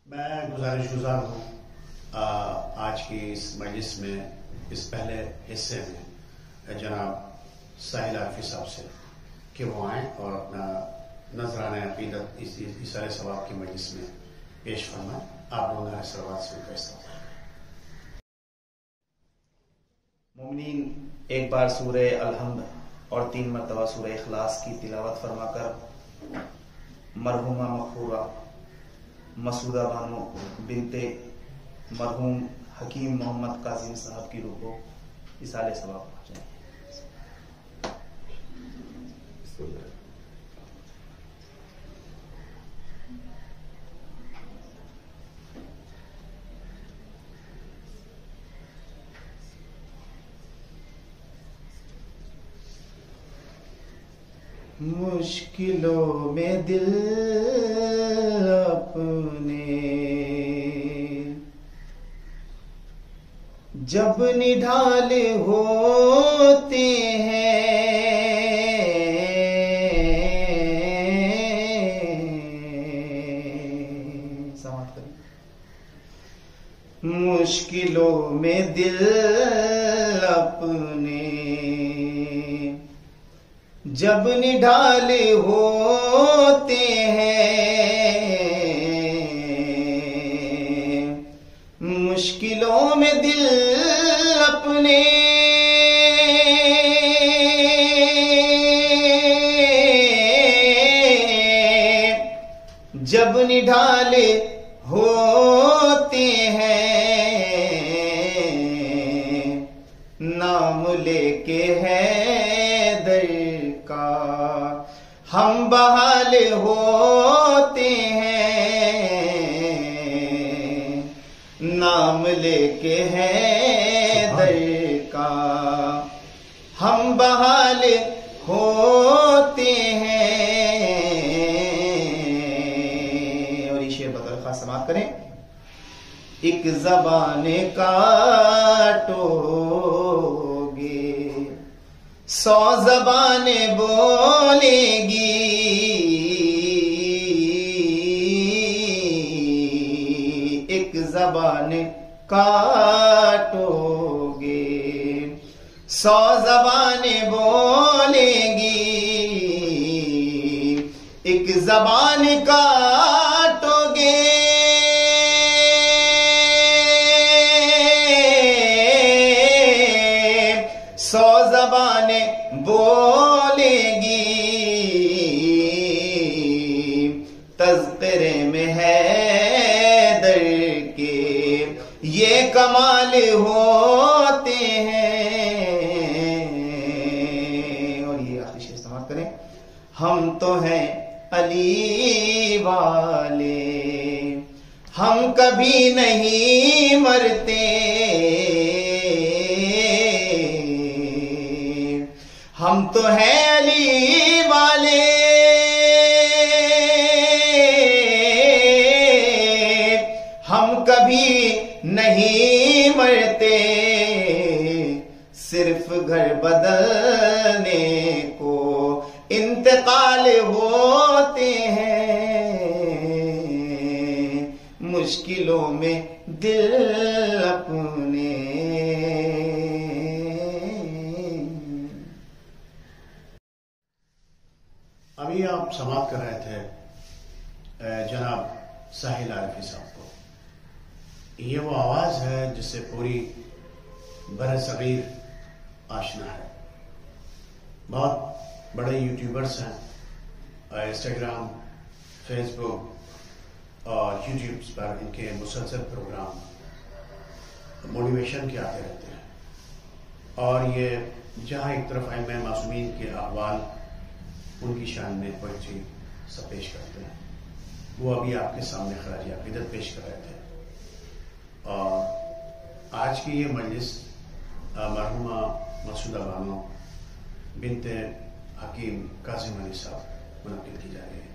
میں گزارش گزار ہوں آج کی اس مجلس میں اس پہلے حصے میں جناب ساحل عارفی صاحب سے کہ وہ آئیں اور اپنا نذرانہ عقیدت اس سارے ثواب کی مجلس میں پیش فرمائیں. آپ لوگوں نے سروات سے کیسا مومنین ایک بار سورہ الحمد اور 3 مرتبہ سورہ اخلاص کی تلاوت فرما کر مرحومہ مغفورہ مسعودہ بانو بنت مرحوم حکیم محمد قاسم صاحب کی روح کو اصالہ ثواب پہنچائیں. مشکلوں میں دل اپنے جب نڈھال ہوتے ہیں سماعت کریں. مشکلوں میں دل اپنے جب نڈھال ہوتے ہیں مشکلوں میں دل اپنے جب نڈھال ہوتے ہیں نام لے کے حیدر کا ہم بحال ہوتے ہیں نام لے کے حیدر کا ہم بحال ہوتے ہیں. اور یہ شعر بطور خاص سماعت کریں. ایک زبان کاٹو گے 100 زبانیں بولے گی ایک زبان کاٹو گے 100 زبانیں بولے گی ایک زبان کاٹو گے 100 زبانیں بولے گی تذکرے میں حیدر کے یہ کمال ہوتے ہیں. اور یہ آخری شعر استعمال کریں. ہم تو ہیں علی والے ہم کبھی نہیں مرتے ہم تو ہیں علی والے ہم کبھی نہیں مرتے صرف گھر بدلنے کو انتقال ہوتے ہیں مشکلوں میں دل اپنے. ابھی آپ سماعت کر رہے تھے جناب ساحل عارفی صاحب کو. یہ وہ آواز ہے جس سے پوری بر صغیر آشنا ہے. بہت بڑے یوٹیوبرز ہیں انسٹاگرام فیس بک اور یوٹیوب پر ان کے مسلسل پروگرام موٹیویشن کے آتے رہتے ہیں اور یہ جہاں ایک طرف ائمہ معصومین کے احوال ان کی شان میں پوئٹری سب پیش کرتے ہیں وہ ابھی آپ کے سامنے خراج عقیدت پیش کر رہے تھے. اور آج کی یہ مجلس مرحومہ مسعودہ بانو بنت حکیم قاسم علی صاحب منعقد کی جا رہی ہے.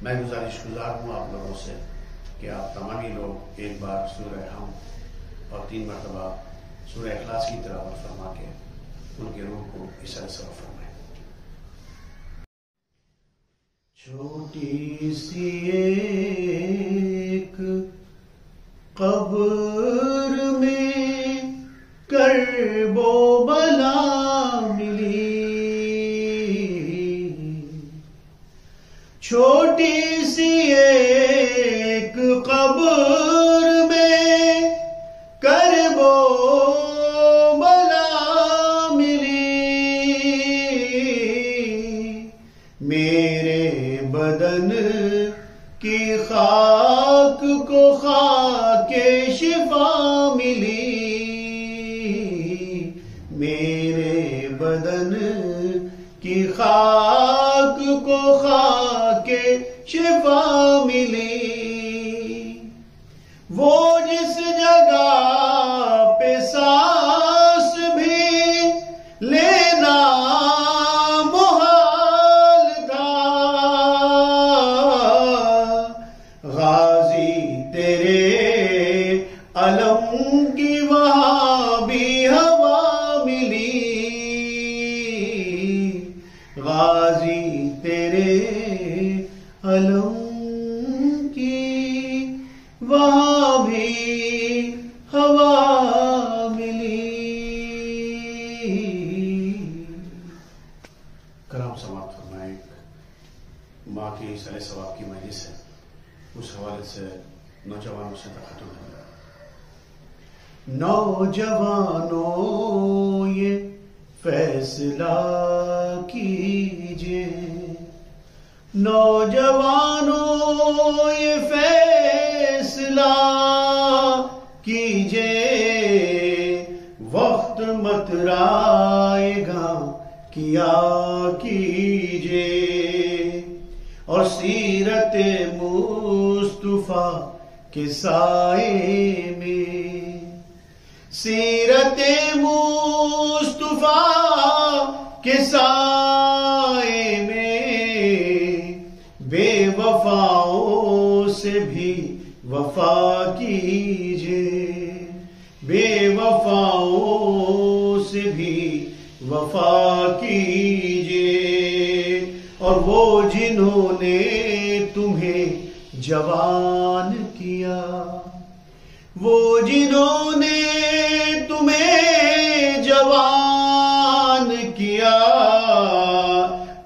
میں گزارش گزار ہوں آپ لوگوں سے کہ آپ تمام ہی لوگ ایک بار سورہ الحمد اور 3 مرتبہ سورہ اخلاص کی تلاوت فرما کے ان کے روح کو اصالہ ثواب فرمائیں. چھوٹی سی ایک قبر میں کرب و بلا ملی، چھوٹی سی ایک قبر میں کرب و بلا ملی، میرے بدن کی خاک کو خاک شفا ملی، میرے بدن کی خاک کو خاک شفا ملی، وہ جس جگہ پہ سانس بھی لینا محال تھا، غازی تیرے علم کی وہاں بھی ہوا ملی، غازی تیرے علم کی وہاں بھی ہوا ملی۔ کلام سماعت فرمائے، ایک ماں کی سر ثواب کی مجلس ہے، اس حوالے سے نوجوانوں سے تخاطب ہے۔ نوجوانوں یہ فیصلہ کیجئے، نوجوانوں یہ فیصلہ کیجئے، وقت مت رائے گا کیا کیجئے، اور سیرت مصطفیٰ کے سائے میں، سیرت مصطفیٰ کے سائے میں، بے وفاؤں سے بھی وفا کیجئے، بے وفاؤں سے بھی وفا کیجئے، اور وہ جنہوں نے تمہیں جوان کیا، وہ جنہوں نے تمہیں جوان کیا،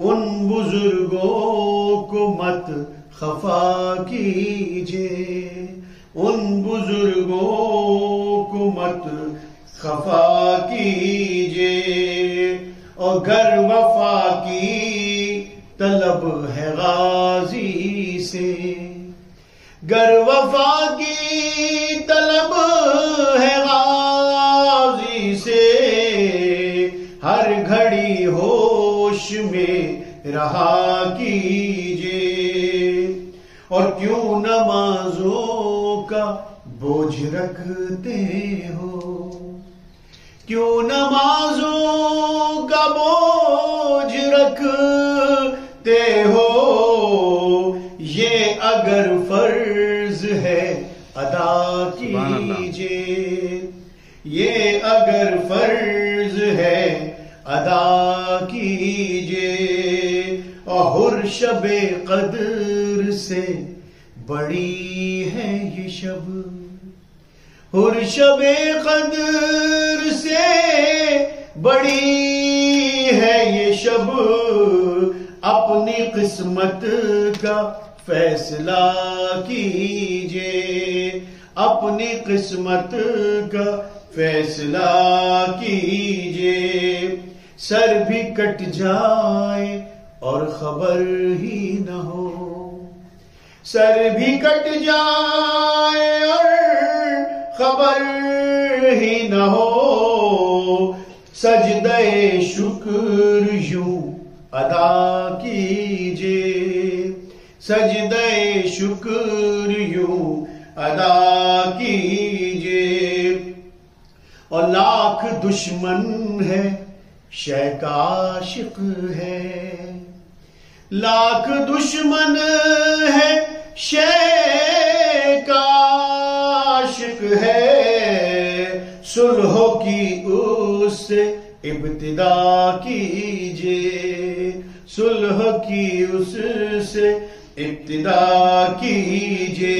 ان بزرگوں کو مت خفا کیجئے، ان بزرگوں کو مت خفا کیجئے، اور گر وفا کی طلب ہے غازی سے، گر وفا کی طلب ہے غازی سے، ہر گھڑی ہوش میں رہا کیجئے، اور کیوں نمازوں کا بوجھ رکھتے ہو، کیوں نمازوں کا بوجھ رکھتے ہو، یہ اگر فرض ہے ادا کیجئے، یہ اگر فرض ہے ادا کیجئے، اور ہر شب قدر سے بڑی ہے یہ شب، ہر شب قدر سے بڑی ہے یہ شب، اپنی قسمت کا فیصلہ کیجئے، اپنی قسمت کا فیصلہ کیجئے، سر بھی کٹ جائے اور خبر ہی نہ ہو، سر بھی کٹ جائے اور خبر ہی نہ ہو، سجدہ شکر یوں ادا کیجئے، سجدہ شکر یوں ادا کیجئے، اور لاکھ دشمن ہے شے کا عاشق ہے، لاکھ دشمن ہے شے کا عاشق ہے، صلح کی اس سے ابتدا کیجئے، صلح کی اس سے ابتدا کیجئے،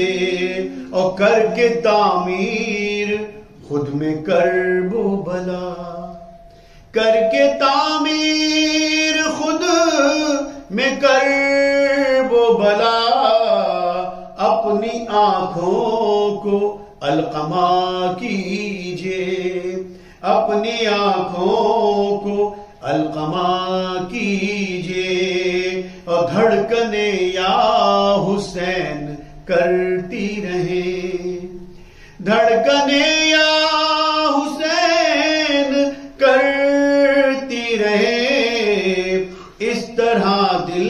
اور کر کے تعمیر خود میں کرب و بلا، کر کے تعمیر خود میں کرب و بلا، اپنی آنکھوں کو القما کیجئے، اپنی آنکھوں کو القما کیجئے، اور دھڑکنے یا حسین کرتی رہیں، دھڑکنے یا حسین کرتی رہیں، اس طرح دل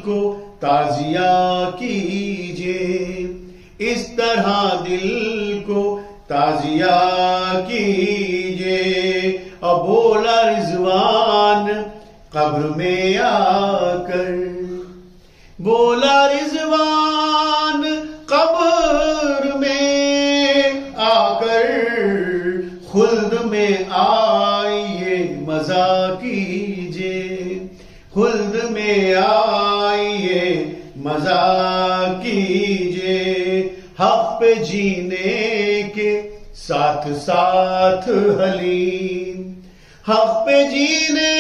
کو تعزیہ کیجئے، اس طرح دل کو تعزیہ کیجئے، اور بولا رضوان قبر میں آ کر، بولا رضوان قبر میں آ کر، خلد میں آئیے مزہ کیجئے، خلد میں آئیے مزہ کیجئے، حق پہ جینے کے ساتھ ساتھ حلیم، حق پہ جینے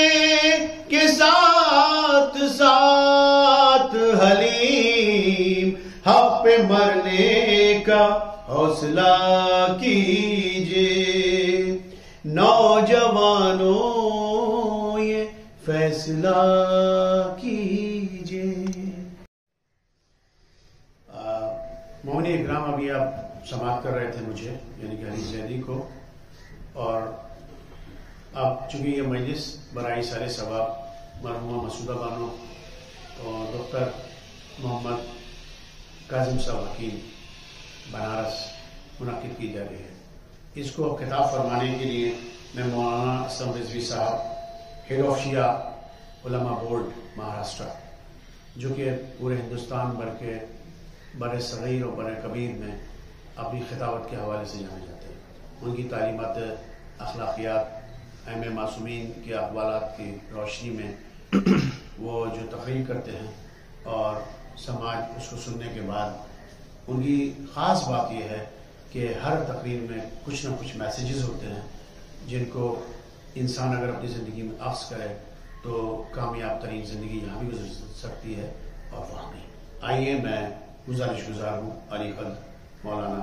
کے ساتھ ساتھ حلیم، حق پہ مرنے کا حوصلہ کیجئے، نوجوانوں یہ فیصلہ کیجئے۔ مومنین اکرام، ابھی آپ سماعت کر رہے تھے مجھے یعنی کہ علی زیدی کو، اور اب چونکہ یہ مجلس برائے سارے ثواب مرحومہ مسعودہ بانو اور ڈاکٹر محمد کاظم صاحب حکیم بنارس منعقد کی جا رہی ہے، اس کو خطاب فرمانے کے لیے میں مولانا اسلم رضوی صاحب، ہیڈ آف شیعہ علماء بورڈ مہاراشٹرا، جو کہ پورے ہندوستان بلکہ بر صغیر اور بر کبیر میں اپنی خطابت کے حوالے سے جانے جاتے ہیں، ان کی تعلیمات، اخلاقیات، ائمہ معصومین کے اقوالات کی روشنی میں وہ جو تقریر کرتے ہیں اور سماج اس کو سننے کے بعد ان کی خاص بات یہ ہے کہ ہر تقریر میں کچھ نہ کچھ میسیجز ہوتے ہیں جن کو انسان اگر اپنی زندگی میں اخذ کرے تو کامیاب ترین زندگی یہاں بھی گزر سکتی ہے اور وہاں بھی۔ آئیے میں گزارش گزار ہوں علی قدر مولانا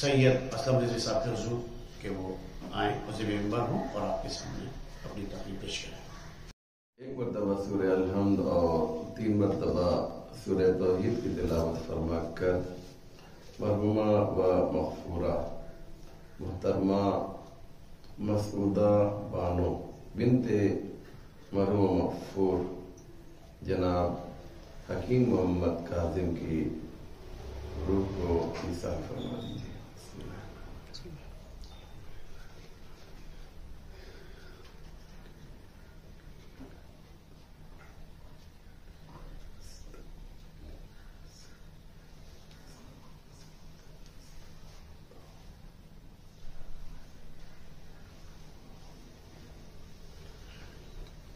سید اسلم رضوی صاحب کے حضور کہ وہ آئیں، عزیب ممبر ہوں اور آپ کے سامنے اپنی تقریر پیش کریں۔ ایک مرتبہ سورہ الحمد اور 3 مرتبہ سورہ توحید کی تلاوت فرما کر مرحومہ و مغفورہ محترمہ مسعودہ بانو بنت مرحوم مغفور جناب حکیم محمد کاظم کی روح کو ایثار فرما دیجیے۔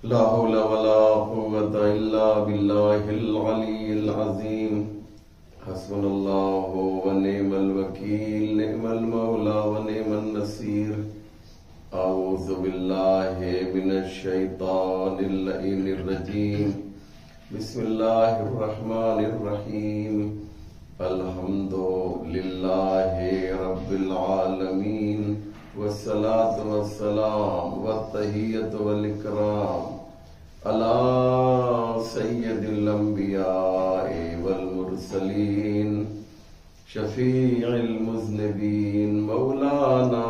لا حول ولا قوة إلا بالله العلي العظيم حسبنا الله ونعم الوكيل نعم المولى ونعم النصير أعوذ بالله من الشيطان اللعين الرجيم بسم الله الرحمن الرحيم الحمد لله رب العالمين والصلاة والسلام والتحية والإكرام على سيد الأنبياء والمرسلين شفيع المذنبين مولانا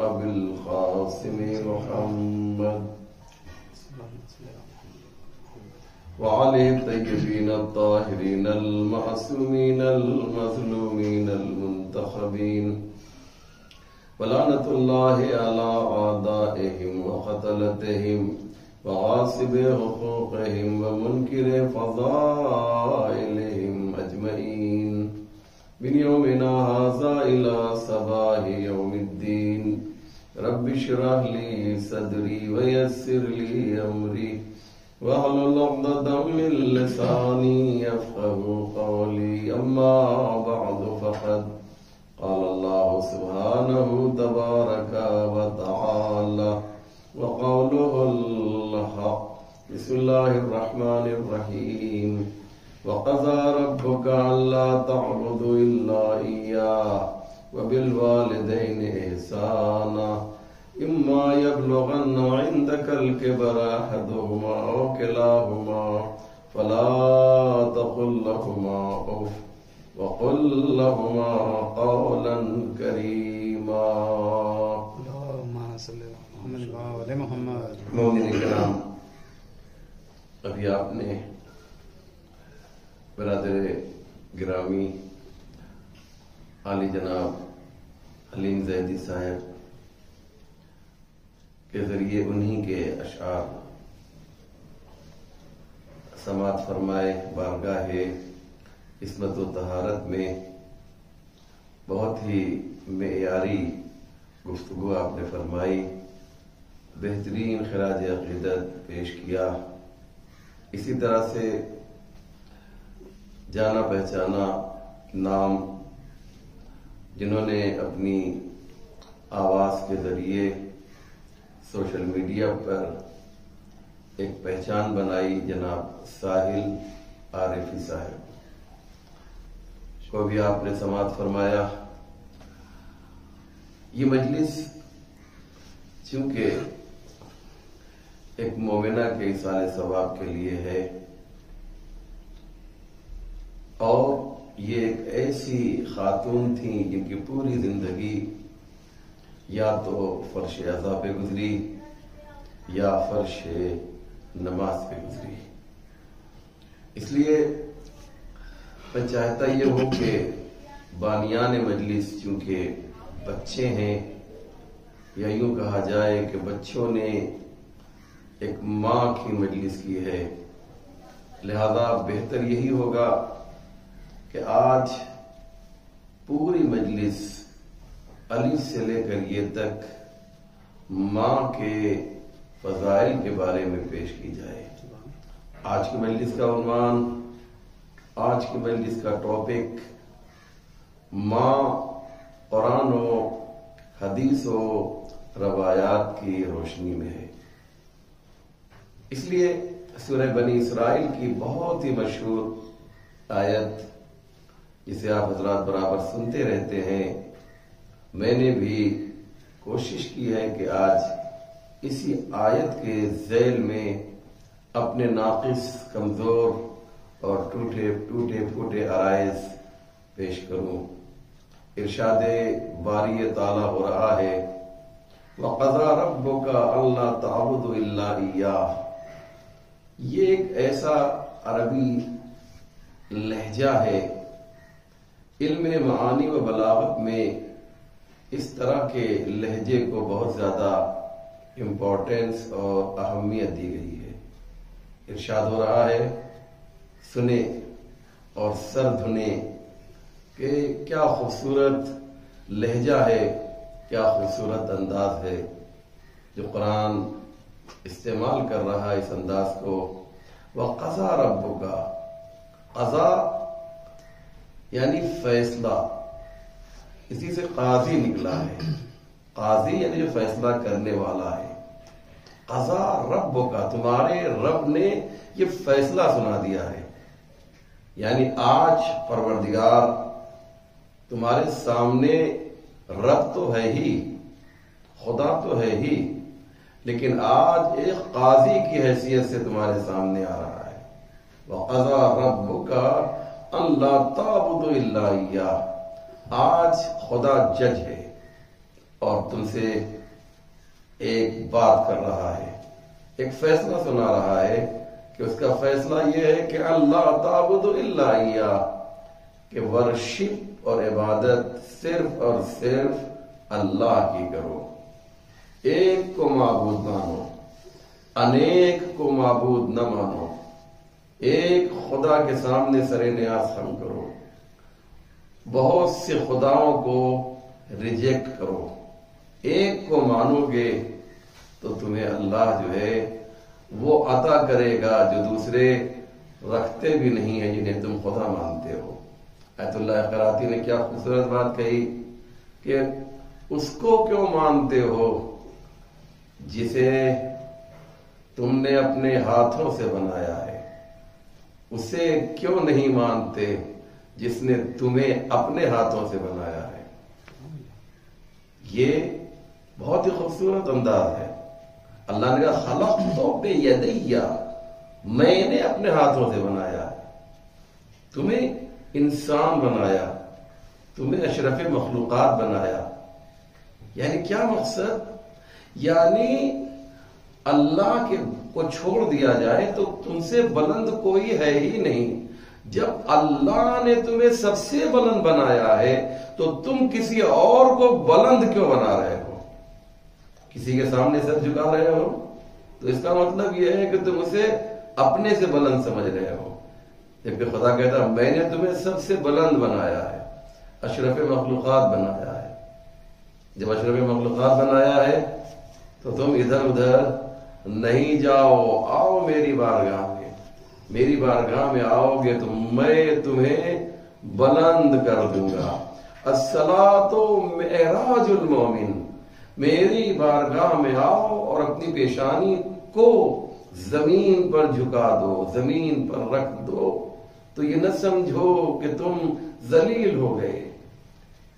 أبي القاسم محمد وعلى الطيبين الطاهرين المعصومين المظلومين المنتخبين ولعنة الله على أعدائهم وقتلتهم وغاصب حقوقهم ومنكر فضائلهم أجمعين من يومنا هذا إلى صباح يوم الدين رب اشرح لي صدري ويسر لي أمري واحلل عقدة من لساني يفقهوا قولي أما بعد فقد قال الله سبحانه تبارك وتعالى وقوله الحق. بسم الله الرحمن الرحيم. وقضى ربك ألا تعبدوا إلا إياه وبالوالدين إحسانا إما يبلغن عندك الكبر أحدهما أو كلاهما فلا تقل لهما أف وقل لهما قولا كريما. اللهم صل على محمد وعلى محمد. مومنین کرام، ابھی آپ نے برادر گرامی عالی جناب حلیم زیدی صاحب کے ذریعے انہی کے اشعار سماعت فرمائے. بارگاہ عصمت و طہارت میں بہت ہی معیاری گفتگو آپ نے فرمائی، بہترین خراج عقیدت پیش کیا. اسی طرح سے جانا پہچانا نام جنہوں نے اپنی آواز کے ذریعے سوشل میڈیا پر ایک پہچان بنائی، جناب ساحل عارفی صاحب کو بھی آپ نے سماعت فرمایا. یہ مجلس چونکہ ایک مومنہ کے ایصال ثواب کے لیے ہے اور یہ ایک ایسی خاتون تھیں جن کی پوری زندگی یا تو فرش عزا پہ گزری یا فرش نماز پہ گزری. اس لیے میں چاہتا یہ ہوں کہ بانیان مجلس چونکہ بچے ہیں، یا یوں کہا جائے کہ بچوں نے ایک ماں کی مجلس کی ہے، لہذا بہتر یہی ہوگا کہ آج پوری مجلس الف سے لے کر یہ تک ماں کے فضائل کے بارے میں پیش کی جائے. آج کی مجلس کا عنوان، آج کی مجلس کا ٹاپک ماں قرآن و حدیث و روایات کی روشنی میں ہے. اس لیے سورہ بنی اسرائیل کی بہت ہی مشہور آیت جسے آپ حضرات برابر سنتے رہتے ہیں، میں نے بھی کوشش کی ہے کہ آج اسی آیت کے ذیل میں اپنے ناقص، کمزور اور ٹوٹے پھوٹے عرائض پیش کروں. ارشاد باری تعالیٰ ہو رہا ہے وَقَضَىٰ رَبُّكَ أَلَّا تَعْبُدُوا إِلَّا إِيَّاهُ. یہ ایک ایسا عربی لہجہ ہے، علم معانی و بلاغت میں اس طرح کے لہجے کو بہت زیادہ امپورٹنس اور اہمیت دی گئی ہے. ارشاد ہو رہا ہے، سنیں اور سر دھنیں کہ کیا خوبصورت لہجہ ہے، کیا خوبصورت انداز ہے جو قرآن استعمال کر رہا ہے. اس انداز کو وَقَضَىٰ رَبُّكَ، قضا یعنی فیصلہ، اسی سے قاضی نکلا ہے. قاضی یعنی جو فیصلہ کرنے والا ہے. قضا ربک، تمہارے رب نے یہ فیصلہ سنا دیا ہے. یعنی آج پروردگار تمہارے سامنے رب تو ہے ہی، خدا تو ہے ہی، لیکن آج ایک قاضی کی حیثیت سے تمہارے سامنے آ رہا ہے. وَقَضَىٰ رَبُّكَ أَلَّا تَعْبُدُوا إِلَّا إِيَّاهُ. آج خدا جج ہے اور تم سے ایک بات کر رہا ہے، ایک فیصلہ سنا رہا ہے کہ اس کا فیصلہ یہ ہے کہ اللہ تعبدوا الا اياه، کہ ورشپ اور عبادت صرف اور صرف اللہ کی کرو. ایک کو معبود مانو، انیک کو معبود نہ مانو. ایک خدا کے سامنے سر نیاز خم کرو، بہت سے خداؤں کو ریجیکٹ کرو. ایک کو مانو گے تو تمہیں اللہ جو ہے وہ عطا کرے گا جو دوسرے رکھتے بھی نہیں ہیں جنہیں تم خدا مانتے ہو. آیت اللہ قراتی نے کیا خوبصورت بات کہی کہ اس کو کیوں مانتے ہو جسے تم نے اپنے ہاتھوں سے بنایا ہے، اسے کیوں نہیں مانتے جس نے تمہیں اپنے ہاتھوں سے بنایا ہے۔ یہ بہت ہی خوبصورت انداز ہے۔ اللہ نے کہا خلقت بیدی، میں نے اپنے ہاتھوں سے بنایا ہے، تمہیں انسان بنایا، تمہیں اشرف مخلوقات بنایا۔ یعنی کیا مقصد؟ یعنی اللہ کے کو چھوڑ دیا جائے تو تم سے بلند کوئی ہے ہی نہیں۔ جب اللہ نے تمہیں سب سے بلند بنایا ہے تو تم کسی اور کو بلند کیوں بنا رہے ہو؟ کسی کے سامنے سر جھکا رہے ہو تو اس کا مطلب یہ ہے کہ تم اسے اپنے سے بلند سمجھ رہے ہو، جبکہ خدا کہتا میں نے تمہیں سب سے بلند بنایا ہے، اشرف مخلوقات بنایا ہے۔ جب اشرف مخلوقات بنایا ہے تو تم ادھر ادھر نہیں جاؤ، آؤ میری بارگاہ میں، میری بارگاہ میں آؤ گے تو میں تمہیں بلند کر دوں گا۔ الصلاۃ معراج المومن، میری بارگاہ میں آؤ اور اپنی پیشانی کو زمین پر جھکا دو، زمین پر رکھ دو، تو یہ نہ سمجھو کہ تم ذلیل ہو گئے،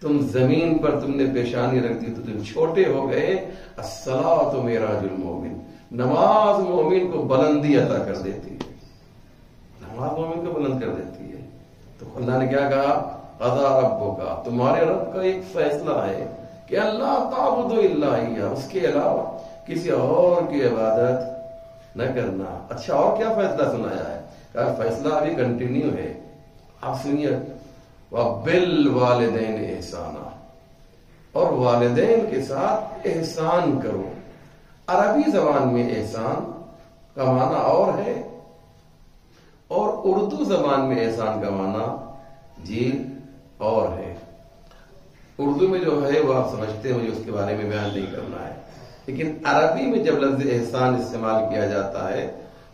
تم زمین پر تم نے پیشانی رکھ دی تو تم چھوٹے ہو گئے۔ الصلاۃ معراج المومن، نماز مومن کو بلندی عطا کر دیتی ہے، نماز مومن کو بلند کر دیتی ہے۔ تو اللہ نے کیا کہا؟ قضا ربک، تمہارے رب کا ایک فیصلہ ہے کہ اللہ تعبدوا الا ایاہ، اس کے علاوہ کسی اور کی عبادت نہ کرنا۔ اچھا اور کیا فیصلہ سنایا ہے؟ کہا فیصلہ ابھی کنٹینیو ہے، آپ سنیے۔ وَبِالْوَالِدَيْنِ احسانا، اور والدین کے ساتھ احسان کرو۔ عربی زبان میں احسان کا معنی اور ہے، اور اردو زبان میں احسان کا معنی جی اور ہے۔ اردو میں جو ہے وہ آپ سمجھتے ہیں، مجھے اس کے بارے میں بیان نہیں کرنا ہے، لیکن عربی میں جب لفظ احسان استعمال کیا جاتا ہے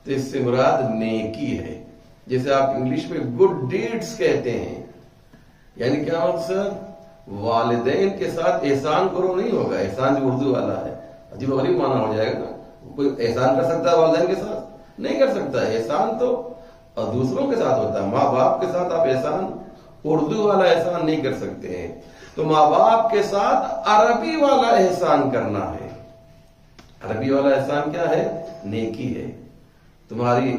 تو اس سے مراد نیکی ہے، جیسے آپ انگلش میں گڈ ڈیڈز کہتے ہیں۔ یعنی کیا مقصد؟ والدین کے ساتھ احسان کرو نہیں ہوگا، احسان جو اردو والا ہے عجیب و غریب معنی ہو جائے گا۔ کوئی احسان کر سکتا ہے والدین کے ساتھ؟ نہیں کر سکتا۔ احسان تو دوسروں کے ساتھ ہوتا ہے، ماں باپ کے ساتھ آپ احسان، اردو والا احسان نہیں کر سکتے ہیں۔ تو ماں باپ کے ساتھ عربی والا احسان کرنا ہے۔ عربی والا احسان کیا ہے؟ نیکی ہے۔ تمہاری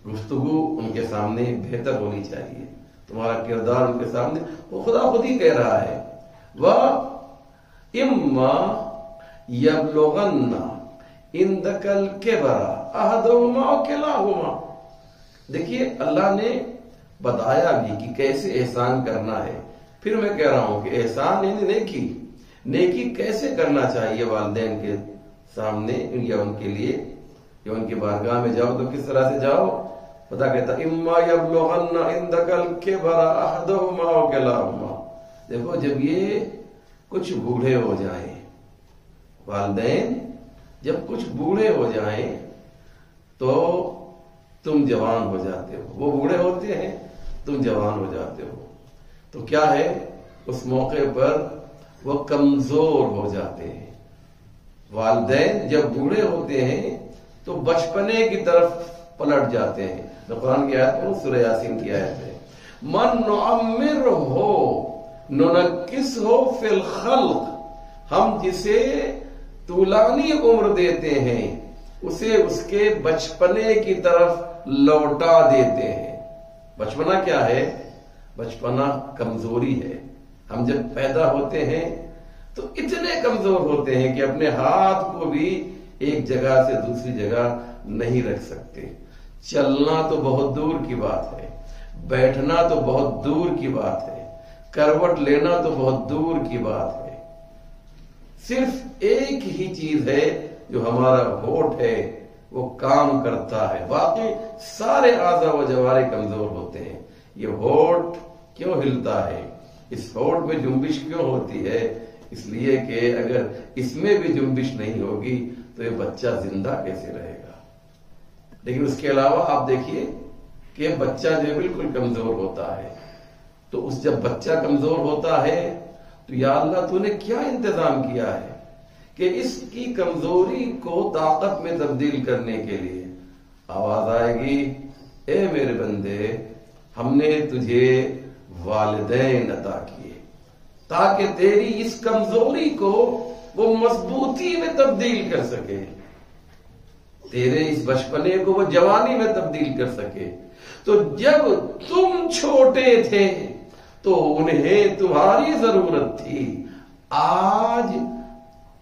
گفتگو ان کے سامنے بہتر ہونی چاہیے، تمہارا کردار ان کے سامنے، وہ خدا خود ہی کہہ رہا ہے وَإِمَّا يَبْلُغَنَّ عِندَكَ الْكِبَرَ أَحَدُهُمَا أَوْ كِلَاهُمَا۔ دیکھیے اللہ نے بتایا بھی کہ کیسے احسان کرنا ہے۔ پھر میں کہہ رہا ہوں کہ احسان یعنی نیکی، نیکی کیسے کرنا چاہیے والدین کے سامنے یا ان کے لیے، یا ان کی بارگاہ میں جاؤ تو کس طرح سے جاؤ؟ خدا کہتا اما یبلغن عندک الکبر احدهما او کلاهما۔ دیکھو جب یہ کچھ بوڑھے ہو جائیں، والدین جب کچھ بوڑھے ہو جائیں تو تم جوان ہو جاتے ہو، وہ بوڑھے ہوتے ہیں تم جوان ہو جاتے ہو، تو کیا ہے اس موقع پر وہ کمزور ہو جاتے ہیں۔ والدین جب بوڑھے ہوتے ہیں تو بچپنے کی طرف پلٹ جاتے ہیں۔ قرآن کی آیت ہے، سورہ یاسین کی آیت ہے، من نعمرہ ننکسہ فی الخلق، ہم جسے طولانی عمر دیتے ہیں اسے اس کے بچپنے کی طرف لوٹا دیتے ہیں۔ بچپنا کیا ہے؟ بچپنا کمزوری ہے۔ ہم جب پیدا ہوتے ہیں تو اتنے کمزور ہوتے ہیں کہ اپنے ہاتھ کو بھی ایک جگہ سے دوسری جگہ نہیں رکھ سکتے، چلنا تو بہت دور کی بات ہے، بیٹھنا تو بہت دور کی بات ہے، کروٹ لینا تو بہت دور کی بات ہے۔ صرف ایک ہی چیز ہے جو ہمارا ہونٹ ہے وہ کام کرتا ہے، باقی سارے اعضاء و جوارح کمزور ہوتے ہیں۔ یہ ہونٹ کیوں ہلتا ہے؟ اس ہونٹ میں جنبش کیوں ہوتی ہے؟ اس لیے کہ اگر اس میں بھی جنبش نہیں ہوگی تو یہ بچہ زندہ کیسے رہے گا؟ لیکن اس کے علاوہ آپ دیکھیے کہ بچہ جو بالکل کمزور ہوتا ہے، تو اس جب بچہ کمزور ہوتا ہے تو یا اللہ تو نے کیا انتظام کیا ہے کہ اس کی کمزوری کو طاقت میں تبدیل کرنے کے لیے آواز آئے گی، اے میرے بندے، ہم نے تجھے والدین عطا کیے تاکہ تیری اس کمزوری کو وہ مضبوطی میں تبدیل کر سکے، تیرے اس بچپنے کو وہ جوانی میں تبدیل کر سکے۔ تو جب تم چھوٹے تھے تو انہیں تمہاری ضرورت تھی، آج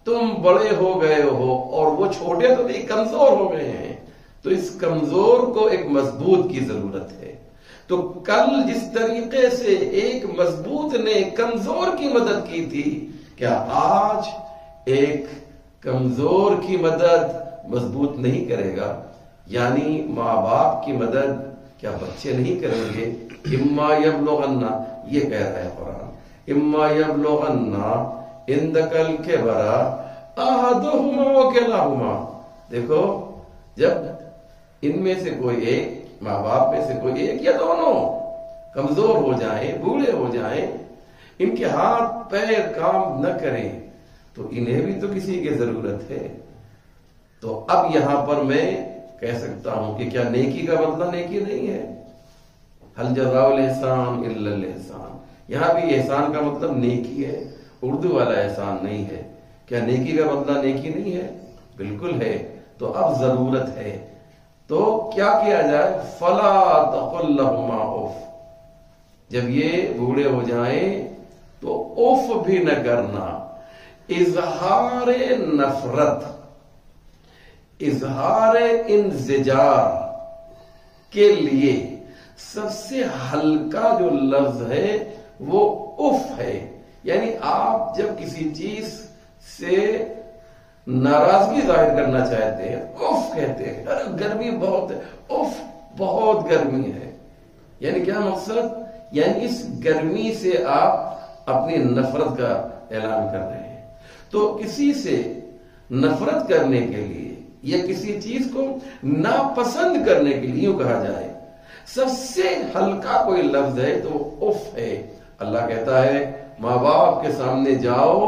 تم بڑے ہو گئے ہو اور وہ چھوٹے تو نہیں، کمزور ہو گئے ہیں، تو اس کمزور کو ایک مضبوط کی ضرورت ہے۔ تو کل جس طریقے سے ایک مضبوط نے کمزور کی مدد کی تھی، کیا آج ایک کمزور کی مدد مضبوط نہیں کرے گا؟ یعنی ماں باپ کی مدد کیا بچے نہیں کریں گے؟ اما یبلغن، یہ کہہ رہا ہے قرآن، اما یبلغن عندک الکبر احدہما وکلاہما۔ دیکھو جب ان میں سے کوئی ایک، ماں باپ میں سے کوئی ایک یا دونوں کمزور ہو جائیں، بوڑھے ہو جائیں، ان کے ہاتھ پیر کام نہ کریں تو انہیں بھی تو کسی کی ضرورت ہے۔ تو اب یہاں پر میں کہہ سکتا ہوں کہ کیا نیکی کا بدلہ نیکی نہیں ہے؟ حل جزاء الاحسان الا الاحسان، یہاں بھی احسان کا مطلب نیکی ہے، اردو والا احسان نہیں ہے۔ کیا نیکی کا بدلہ نیکی نہیں ہے؟ بالکل ہے۔ تو اب ضرورت ہے، تو کیا کیا جائے؟ فلا تقل لهما اف، جب یہ بوڑھے ہو جائیں تو اف بھی نہ کرنا۔ اظہار نفرت، اظہار انزجار کے لیے سب سے ہلکا جو لفظ ہے وہ اف ہے۔ یعنی آپ جب کسی چیز سے ناراضگی ظاہر کرنا چاہتے ہیں، اف کہتے ہیں، ارے گرمی بہت ہے، اف بہت گرمی ہے۔ یعنی کیا مقصد؟ یعنی اس گرمی سے آپ اپنی نفرت کا اعلان کر رہے ہیں۔ تو کسی سے نفرت کرنے کے لیے یا کسی چیز کو ناپسند کرنے کے لیے یوں کہا جائے سب سے ہلکا کوئی لفظ ہے تو وہ اف ہے۔ اللہ کہتا ہے ماں باپ کے سامنے جاؤ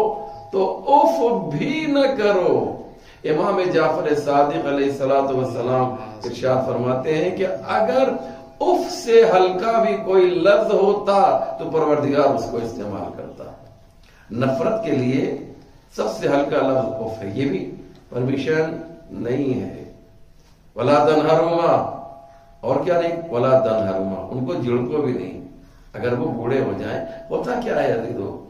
تو اف بھی نہ کرو۔ امام جعفر صادق علیہ الصلوۃ والسلام ارشاد فرماتے ہیں کہ اگر اف سے ہلکا بھی کوئی لفظ ہوتا تو پروردگار اس کو استعمال کرتا۔ نفرت کے لیے سب سے ہلکا لفظ اف ہے، یہ بھی پرمیشن نہیں ہے۔ ولا تنہرہما، اور کیا نہیں؟ ولا تنہرہما، ان کو جھڑکو بھی نہیں اگر وہ بوڑھے ہو جائیں۔ ہوتا کیا ہے عزیزو،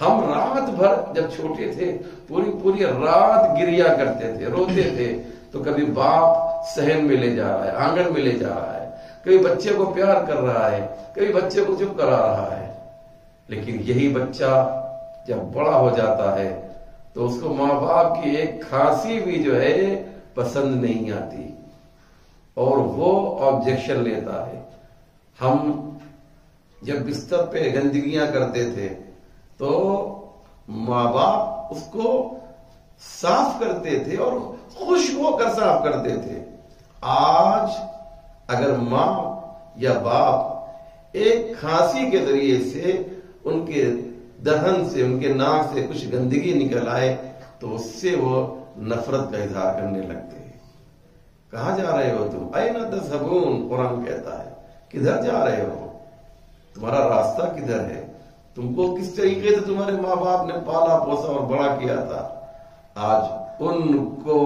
ہم رات بھر جب چھوٹے تھے پوری رات گریا کرتے تھے، روتے تھے، تو کبھی باپ صحن میں لے جا رہا ہے، آنگن میں لے جا رہا ہے، کبھی بچے کو پیار کر رہا ہے، کبھی بچے کو چپ کرا رہا ہے۔ لیکن یہی بچہ جب بڑا ہو جاتا ہے تو اس کو ماں باپ کی ایک کھانسی بھی جو ہے پسند نہیں آتی اور وہ آبجیکشن لیتا ہے۔ ہم جب بستر پہ گندگیاں کرتے تھے تو ماں باپ اس کو صاف کرتے تھے اور خوش ہو کر صاف کرتے تھے۔ آج اگر ماں یا باپ ایک کھانسی کے ذریعے سے ان کے دہن سے، ان کے ناک سے کچھ گندگی نکل آئے تو اس سے وہ نفرت کا اظہار کرنے لگتے ہیں۔ کہاں جا رہے ہو تم؟ این تذهبون، قرآن کہتا ہے کدھر جا رہے ہو، تمہارا راستہ کدھر ہے، تم کو کس طریقے سے تمہارے ماں باپ نے پالا پوسا اور بڑا کیا تھا، آج ان کو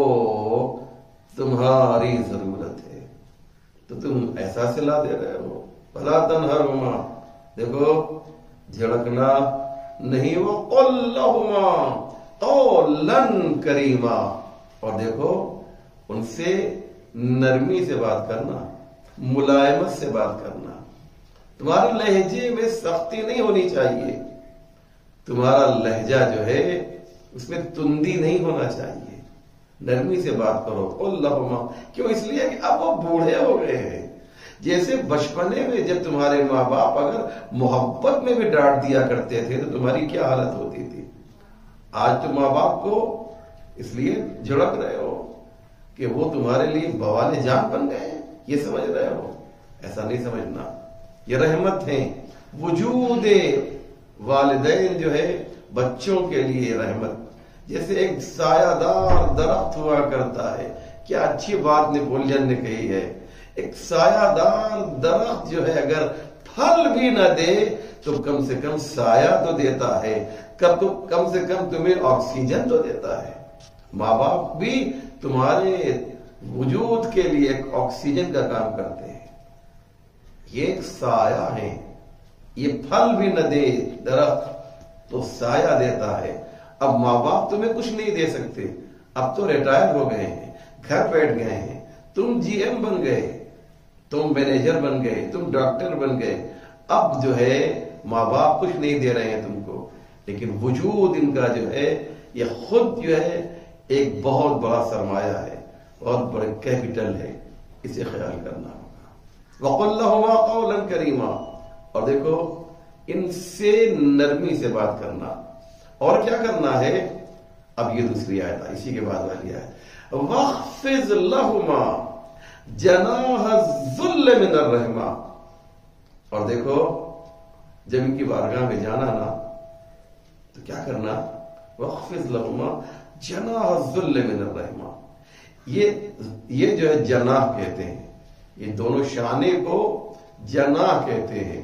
تمہاری ضرورت ہے تو تم ایسا صلا دے رہے ہو۔ فلا تنہرہما، دیکھو جھڑکنا نہیں، وہ قل لہما قولا کریما، اور دیکھو ان سے نرمی سے بات کرنا، ملائمت سے بات کرنا۔ تمہارے لہجے میں سختی نہیں ہونی چاہیے، تمہارا لہجہ جو ہے اس میں تندی نہیں ہونا چاہیے، نرمی سے بات کرو۔ قل لہما، کیوں؟ اس لیے کہ اب وہ بوڑھے ہو گئے ہیں۔ جیسے بچپنے میں جب تمہارے ماں باپ اگر محبت میں بھی ڈانٹ دیا کرتے تھے تو تمہاری کیا حالت ہوتی تھی، آج تم ماں باپ کو اس لیے جھڑک رہے ہو کہ وہ تمہارے لیے بوالے جان بن گئے ہیں، یہ سمجھ رہے ہو؟ ایسا نہیں سمجھنا، یہ رحمت ہیں۔ وجود والدین جو ہے بچوں کے لیے رحمت، جیسے ایک سایہ دار درخت ہوا کرتا ہے. کیا اچھی بات نیپولین نے کہی ہے. ایک سایہ دار درخت جو ہے اگر پھل بھی نہ دے تو کم سے کم سایہ تو دیتا ہے، کم سے کم تمہیں آکسیجن تو دیتا ہے. ماں باپ بھی تمہارے وجود کے لیے ایک آکسیجن کا کام کرتے ہیں. یہ ایک سایہ ہے. یہ پھل بھی نہ دے درخت تو سایہ دیتا ہے. اب ماں باپ تمہیں کچھ نہیں دے سکتے، اب تو ریٹائر ہو گئے ہیں، گھر بیٹھ گئے ہیں. تم جی ایم بن گئے، تم مینیجر بن گئے، تم ڈاکٹر بن گئے. اب جو ہے ماں باپ کچھ نہیں دے رہے ہیں تم کو، لیکن وجود ان کا جو ہے یہ خود جو ہے ایک بہت بڑا سرمایہ ہے، بہت بڑا کیپٹل ہے. اسے خیال کرنا ہوگا. وَقُلْ لَهُمَا قَوْلًا كَرِيمًا. اور دیکھو ان سے نرمی سے بات کرنا. اور کیا کرنا ہے؟ اب یہ دوسری آیت ہے، اسی کے بعد والی آیت. وَاخْفِضْ لَهُمَا جَنَاحَ الذُّلِّ مِنَ الرَّحْمَةِ. اور دیکھو جب ان کی بارگاہ میں جانا نا تو کیا کرنا؟ وَاخْفِضْ لَهُمَا جَنَاحَ الذُّلِّ مِنَ الرَّحْمَةِ. یہ جو ہے جناح کہتے ہیں، یہ دونوں شانے کو جناح کہتے ہیں.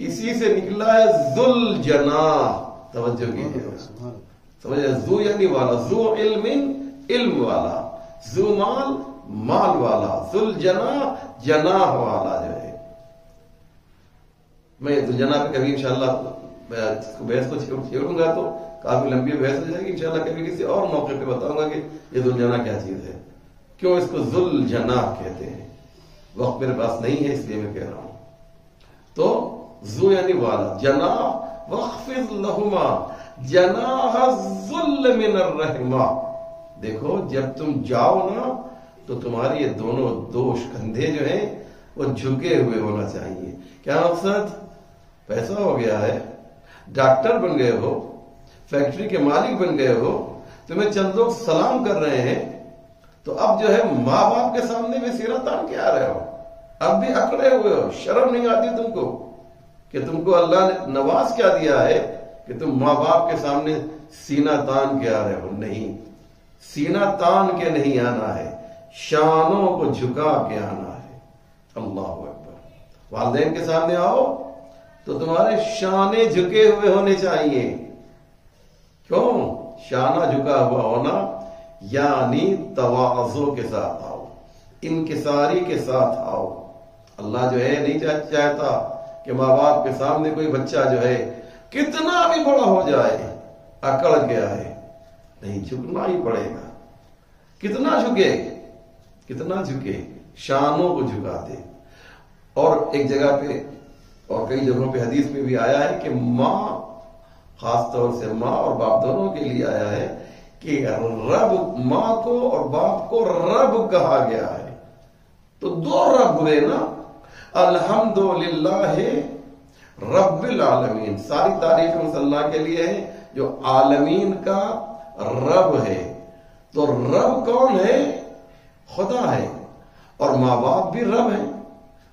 اسی سے نکلا ہے ذل جناح. توجہ کیجیے، سمجھے؟ ذو یعنی والا، ذو علم علم والا، ذو مال مال والا، ذل جناح جناح والا جو ہے. میں ذل جناح پہ کبھی انشاءاللہ بحث کو چھیڑوں گا تو کافی لمبی بحث ہو جائے گی. انشاءاللہ کبھی کسی اور موقع پہ بتاؤں گا کہ یہ ذل جناح کیا چیز ہے، کیوں اس کو ذل جناح کہتے ہیں. وقت میرے پاس نہیں ہے اس لیے میں کہہ رہا ہوں. تو ذو یعنی والا، جناح. وَاخْفِضْ لَهُمَا جَنَاحَ الذُّلِّ مِنَ الرَّحْمَةِ. دیکھو جب تم جاؤ نا تو تمہارے یہ دونوں دوش کندھے جو ہیں وہ جھکے ہوئے ہونا چاہیے. کیا مقصد؟ پیسہ ہو گیا ہے، ڈاکٹر بن گئے ہو، فیکٹری کے مالک بن گئے ہو، تمہیں چند لوگ سلام کر رہے ہیں تو اب جو ہے ماں باپ کے سامنے بھی سینہ تان کے آ رہے ہو، اب بھی اکڑے ہوئے ہو. شرم نہیں آتی تم کو کہ تم کو اللہ نے نواز کیا دیا ہے کہ تم ماں باپ کے سامنے سینہ تان کے آ رہے ہو؟ نہیں، سینہ تان کے نہیں آنا ہے، شانوں کو جھکا کے آنا ہے. اللہ اکبر. والدین کے سامنے آؤ تو تمہارے شانے جھکے ہوئے ہونے چاہیے. کیوں؟ شانہ جھکا ہوا ہونا یعنی تواضع کے ساتھ آؤ، انکساری کے ساتھ آؤ. اللہ جو ہے نہیں چاہتا کہ ماں باپ کے سامنے کوئی بچہ جو ہے کتنا بھی بڑا ہو جائے اکڑ گیا ہے. نہیں، جھکنا ہی پڑے گا. کتنا جھکے، کتنا جھکے، شانوں کو جھکا دے. اور ایک جگہ پہ اور کئی جگہوں پہ حدیث میں بھی آیا ہے کہ ماں، خاص طور سے ماں اور باپ دونوں کے لیے آیا ہے کہ رب، ماں کو اور باپ کو رب کہا گیا ہے. تو دو رب ہوئے نا. الحمدللہ رب العالمین، ساری تعریف اللہ کے لیے ہے جو عالمین کا رب ہے. تو رب کون ہے؟ خدا ہے. اور ماں باپ بھی رب ہیں.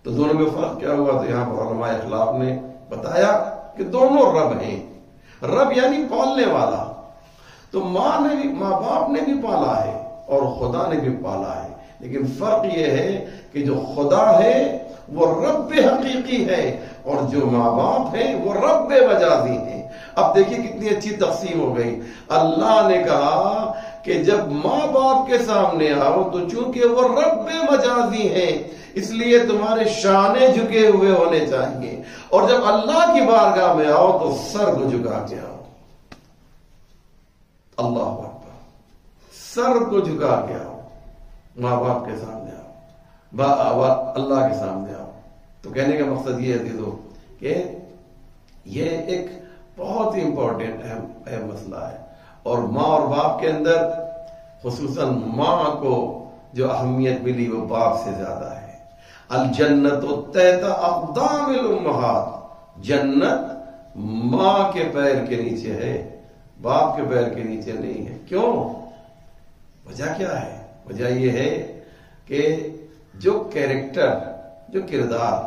تو دونوں میں فرق کیا ہوا؟ تو یہاں پر علماء اخلاق نے بتایا کہ دونوں رب ہیں. رب یعنی پالنے والا. تو ماں باپ نے بھی پالا ہے اور خدا نے بھی پالا ہے. لیکن فرق یہ ہے کہ جو خدا ہے وہ رب حقیقی ہے اور جو ماں باپ ہیں وہ رب مجازی ہیں. اب دیکھیے کتنی اچھی تقسیم ہو گئی. اللہ نے کہا کہ جب ماں باپ کے سامنے آؤ تو چونکہ وہ رب مجازی ہیں اس لیے تمہارے شانے جھکے ہوئے ہونے چاہیے. اور جب اللہ کی بارگاہ میں آؤ تو سر کو جھکا کے آؤ. اللہ اکبر. سر کو جھکا کے آؤ. ماں باپ کے سامنے آؤ، اللہ کے سامنے آؤ. تو کہنے کا مقصد یہ عزیزو کہ یہ ایک بہت ہی امپورٹنٹ اہم مسئلہ ہے. اور ماں اور باپ کے اندر خصوصاً ماں کو جو اہمیت ملی وہ باپ سے زیادہ ہے. الجنت تحت اقدام الامہات. جنت ماں کے پیر کے نیچے ہے، باپ کے پیر کے نیچے نہیں ہے. کیوں؟ وجہ کیا ہے؟ وجہ یہ ہے کہ جو کیریکٹر، جو کردار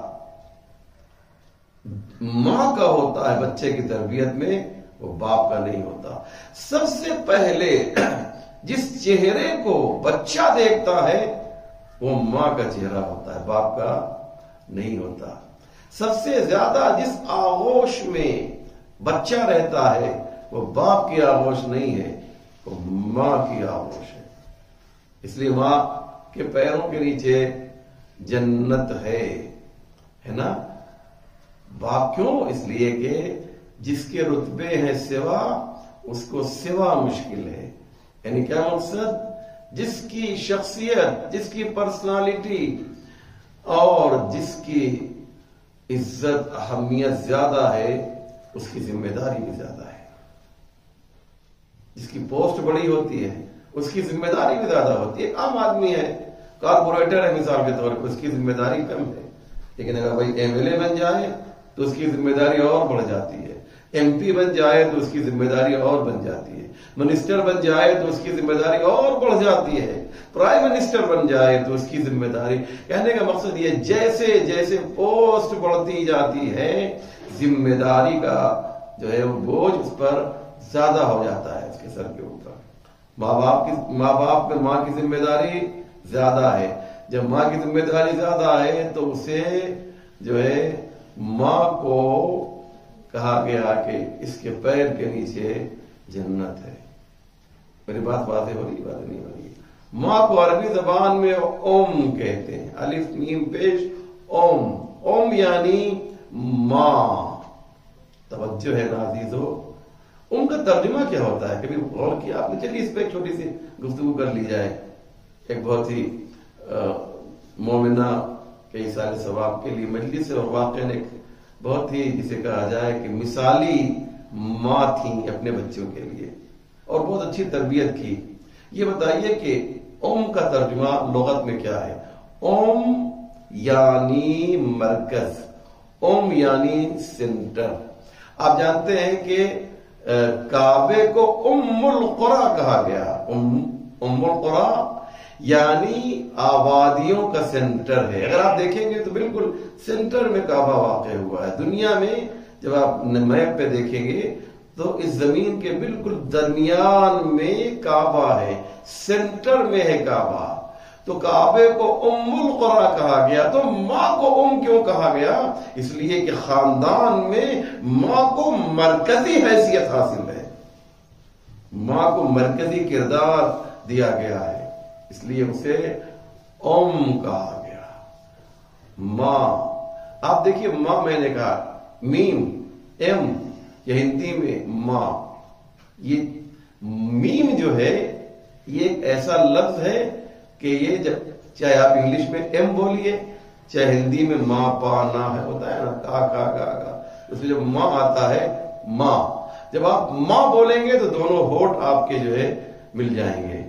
ماں کا ہوتا ہے بچے کی تربیت میں، وہ باپ کا نہیں ہوتا۔ سب سے پہلے جس چہرے کو بچہ دیکھتا ہے وہ ماں کا چہرہ ہوتا ہے، باپ کا نہیں ہوتا۔ سب سے زیادہ جس آغوش میں بچہ رہتا ہے وہ باپ کی آغوش نہیں ہے، وہ ماں کی آغوش ہے۔ اس لیے ماں کے پیروں کے نیچے جنت ہے نا۔ باپ کیوں؟ اس لیے کہ جس کے رتبے ہیں سوا، اس کو سوا مشکل ہے۔ یعنی کیا مقصد؟ جس کی شخصیت، جس کی پرسنالٹی اور جس کی عزت اہمیت زیادہ ہے، اس کی ذمہ داری بھی زیادہ ہے۔ جس کی پوسٹ بڑی ہوتی ہے اس کی ذمہ داری بھی زیادہ ہوتی ہے۔ ایک عام آدمی ہے، کارپوریٹر ہے مثال کے طور پر، اس کی ذمہ داری کم ہے، لیکن اگر بھائی ایم ایل اے بن جائے تو اس کی ذمہ داری اور بڑھ جاتی ہے، ایم پی بن جائے تو اس کی ذمہ داری اور بن جاتی ہے، منسٹر بن جائے تو اس کی ذمہ داری اور بڑھ جاتی ہے، پرائم منسٹر بن جائے تو اس کی ذمہ داری۔ کہنے کا مقصد یہ جیسے جیسے پوسٹ بڑھتی جاتی ہے ذمہ داری کا جو ہے وہ بوجھ اس پر زیادہ ہو جاتا ہے، اس کے سر کے اوپر۔ ماں باپ میں ماں کی ذمہ داری زیادہ ہے۔ جب ماں کی ذمہ داری زیادہ ہے تو اسے جو ہے ماں کو کہا گیا کہ اس کے پیر کے نیچے جنت ہے۔ میری بات واضح ہو رہی؟ بات نہیں ہو رہی؟ ماں کو عربی زبان میں اوم کہتے ہیں، الف میم پیش اوم۔ اوم یعنی ماں۔ توجہ ہے نا عزیزو؟ ان کا ترجمہ کیا ہوتا ہے؟ کبھی غور کیا آپ نے؟ چلیے اس پہ ایک چھوٹی سی گفتگو کر لی جائے۔ ایک بہت ہی مومنہ کئی سال ثواب کے لیے مجلس ہے، اور واقعاً ایک بہت ہی جسے کہا جائے کہ مثالی ماں تھیں اپنے بچوں کے لیے، اور بہت اچھی تربیت کی۔ یہ بتائیے کہ اوم کا ترجمہ لغت میں کیا ہے؟ اوم یعنی مرکز، اوم یعنی سینٹر۔ آپ جانتے ہیں کہ کعبے کو ام القری کہا گیا۔ ام القری یعنی آبادیوں کا سینٹر ہے۔ اگر آپ دیکھیں گے تو بالکل سینٹر میں کعبہ واقع ہوا ہے۔ دنیا میں جب آپ میپ پہ دیکھیں گے تو اس زمین کے بالکل درمیان میں کعبہ ہے، سینٹر میں ہے کعبہ۔ تو کعبے کو ام القری کہا گیا۔ تو ماں کو ام کیوں کہا گیا؟ اس لیے کہ خاندان میں ماں کو مرکزی حیثیت حاصل ہے، ماں کو مرکزی کردار دیا گیا ہے، اس لیے اسے ام کہا گیا۔ ماں، آپ دیکھیے ماں میں نے کہا میم ایم، یہ ہندی میں ماں، یہ میم جو ہے یہ ایک ایسا لفظ ہے کہ یہ جب چاہے آپ انگلش میں ایم بولیے، چاہے ہندی میں ماں پا نا ہے ہوتا ہے نا، کا اس میں جب ماں آتا ہے ماں، جب آپ ماں بولیں گے تو دونوں ہونٹ آپ کے جو ہے مل جائیں گے۔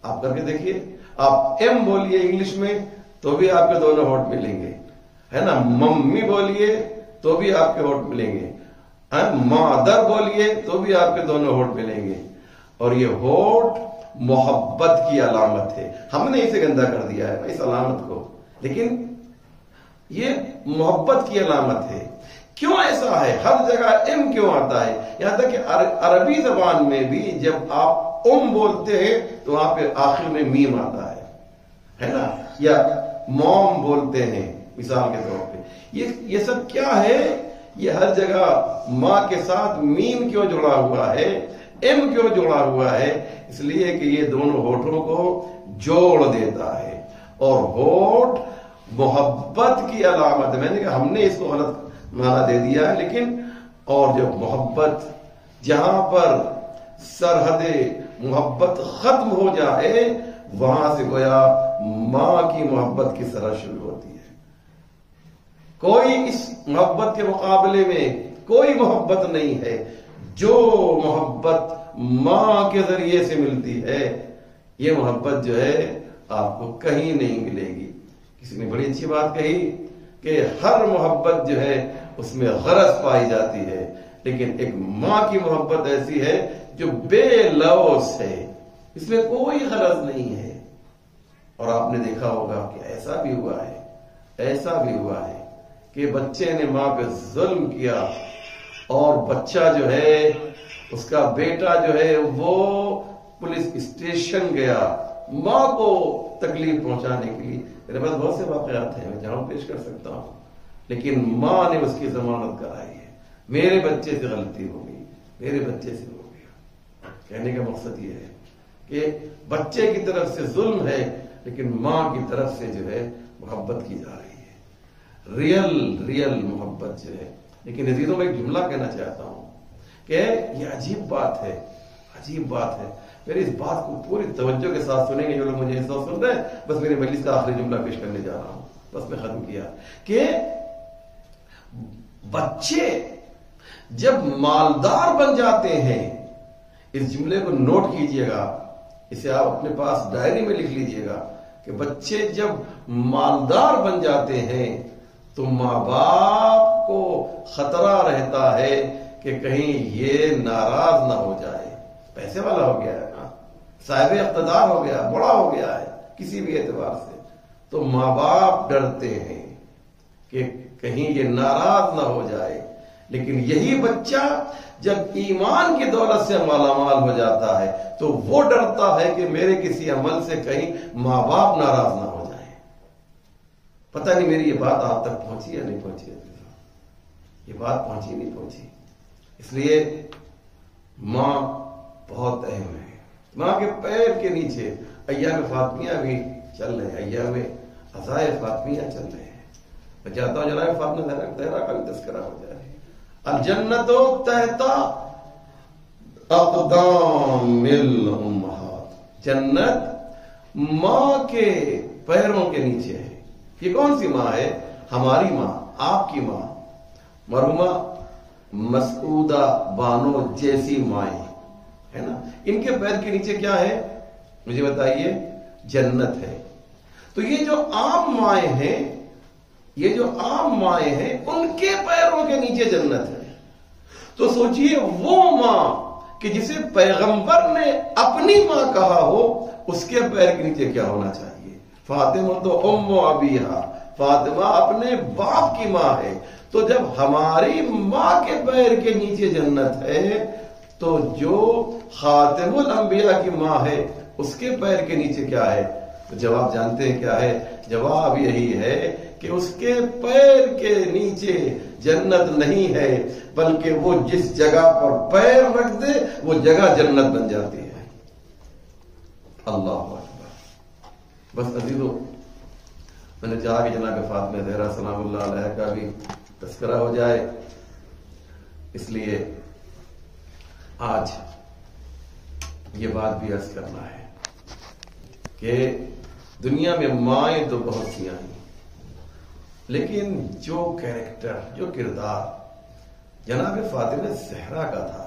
آپ کر کے دیکھیے، آپ ایم بولیے انگلش میں تو بھی آپ کے دونوں ہونٹ ملیں گے، ہے نا۔ ممی بولیے تو بھی آپ کے ہونٹ ملیں گے، مادر بولیے تو بھی آپ کے دونوں ہونٹ ملیں گے۔ اور یہ ہونٹ محبت کی علامت ہے۔ ہم نے اسے گندا کر دیا ہے اس علامت کو، لیکن یہ محبت کی علامت ہے۔ کیوں ایسا ہے؟ ہر جگہ ایم کیوں آتا ہے؟ یہاں تک کہ عربی زبان میں بھی جب آپ ام بولتے ہیں تو وہاں پہ آخر میں میم آتا ہے نا، یا موم بولتے ہیں مثال کے طور پہ۔ یہ سب کیا ہے؟ یہ ہر جگہ ماں کے ساتھ میم کیوں جڑا ہوا ہے، ایم کیوں جڑا ہوا ہے؟ اس لیے کہ یہ دونوں ہونٹوں کو جوڑ دیتا ہے، اور ہونٹ محبت کی علامت ہے۔ میں نے کہا ہم نے اس کو غلط معنی دے دیا ہے، لیکن اور جب محبت جہاں پر سرحد محبت ختم ہو جائے وہاں سے گویا ماں کی محبت کی سرحد شروع ہوتی ہے۔ کوئی اس محبت کے مقابلے میں کوئی محبت نہیں ہے۔ جو محبت ماں کے ذریعے سے ملتی ہے یہ محبت جو ہے آپ کو کہیں نہیں ملے گی۔ کسی نے بڑی اچھی بات کہی کہ ہر محبت جو ہے اس میں غرض پائی جاتی ہے، لیکن ایک ماں کی محبت ایسی ہے جو بے لوث ہے، اس میں کوئی غرض نہیں ہے۔ اور آپ نے دیکھا ہوگا کہ ایسا بھی ہوا ہے کہ بچے نے ماں پہ ظلم کیا اور بچہ جو ہے اس کا بیٹا جو ہے وہ پولیس اسٹیشن گیا ماں کو تکلیف پہنچانے کے لیے. میرے پاس بہت سے واقعات ہیں میں جہاں پیش کر سکتا ہوں, لیکن ماں نے اس کی ضمانت کرائی ہے. میرے بچے سے غلطی ہو گئی, میرے بچے سے ہو گیا. کہنے کا مقصد یہ ہے کہ بچے کی طرف سے ظلم ہے لیکن ماں کی طرف سے جو ہے محبت کی جا رہی ہے, ریئل محبت جو ہے. لیکن عزیزوں میں ایک جملہ کہنا چاہتا ہوں کہ یہ عجیب بات ہے, عجیب بات ہے. میری اس بات کو پوری توجہ کے ساتھ سنیں گے جو لوگ مجھے اس وقت سن رہے ہیں. بس میری مجلس کا آخری جملہ پیش کرنے جا رہا ہوں, بس میں ختم کیا کہ بچے جب مالدار بن جاتے ہیں, اس جملے کو نوٹ کیجئے گا, اسے آپ اپنے پاس ڈائری میں لکھ لیجئے گا کہ بچے جب مالدار بن جاتے ہیں تو ماں باپ کو خطرہ رہتا ہے کہ کہیں یہ ناراض نہ ہو جائے. پیسے والا ہو گیا ہے نا, صاحب اقتدار ہو گیا, بڑا ہو گیا ہے کسی بھی اعتبار سے, تو ماں باپ ڈرتے ہیں کہ کہیں یہ ناراض نہ ہو جائے. لیکن یہی بچہ جب ایمان کی دولت سے مالا مال ہو جاتا ہے تو وہ ڈرتا ہے کہ میرے کسی عمل سے کہیں ماں باپ ناراض نہ ہو جائیں. پتہ نہیں میری یہ بات آپ تک پہنچی یا نہیں پہنچی, یہ بات پہنچی نہیں پہنچی. اس لیے ماں بہت اہم ہے. ماں کے پیر کے نیچے ایام فاطمیہ بھی چل رہے ہیں, ایام عزائے فاطمیہ چل رہے ہیں. میں چاہتا ہوں جناب فاطمہ زہرا کا بھی تذکرہ ہو جائے. الجنت تحت اقدام الامہات, جنت ماں کے پیروں کے نیچے ہے. یہ کون سی ماں ہے؟ ہماری ماں, آپ کی ماں, مرحومہ مسعودہ بانو جیسی مائیں ہے نا. ان کے پیر کے نیچے کیا ہے مجھے بتائیے؟ جنت ہے. تو یہ جو عام مائیں ہیں, یہ جو عام مائیں ہیں ان کے پیروں کے نیچے جنت ہے. تو سوچئے وہ ماں کہ جسے پیغمبر نے اپنی ماں کہا ہو, اس کے پیر کے نیچے کیا ہونا چاہیے؟ فاطمہ تو ام ابیہا, فاطمہ اپنے باپ کی ماں ہے. تو جب ہماری ماں کے پیر کے نیچے جنت ہے تو جو خاتم الانبیاء کی ماں ہے اس کے پیر کے نیچے کیا ہے؟ تو جواب جانتے ہیں کیا ہے؟ جواب یہی ہے کہ اس کے پیر کے نیچے جنت نہیں ہے, بلکہ وہ جس جگہ پر پیر رکھ دے وہ جگہ جنت بن جاتی ہے. اللہ اکبر. بس عزیزو, میں نے چاہا کہ جناب فاطمہ زہرا سلام اللہ علیہ کا بھی تذکرہ ہو جائے, اس لیے آج یہ بات بھی عرض کرنا ہے کہ دنیا میں مائیں تو بہت سی آئیں, لیکن جو کیریکٹر, جو کردار جناب فاطمہ زہرا کا تھا,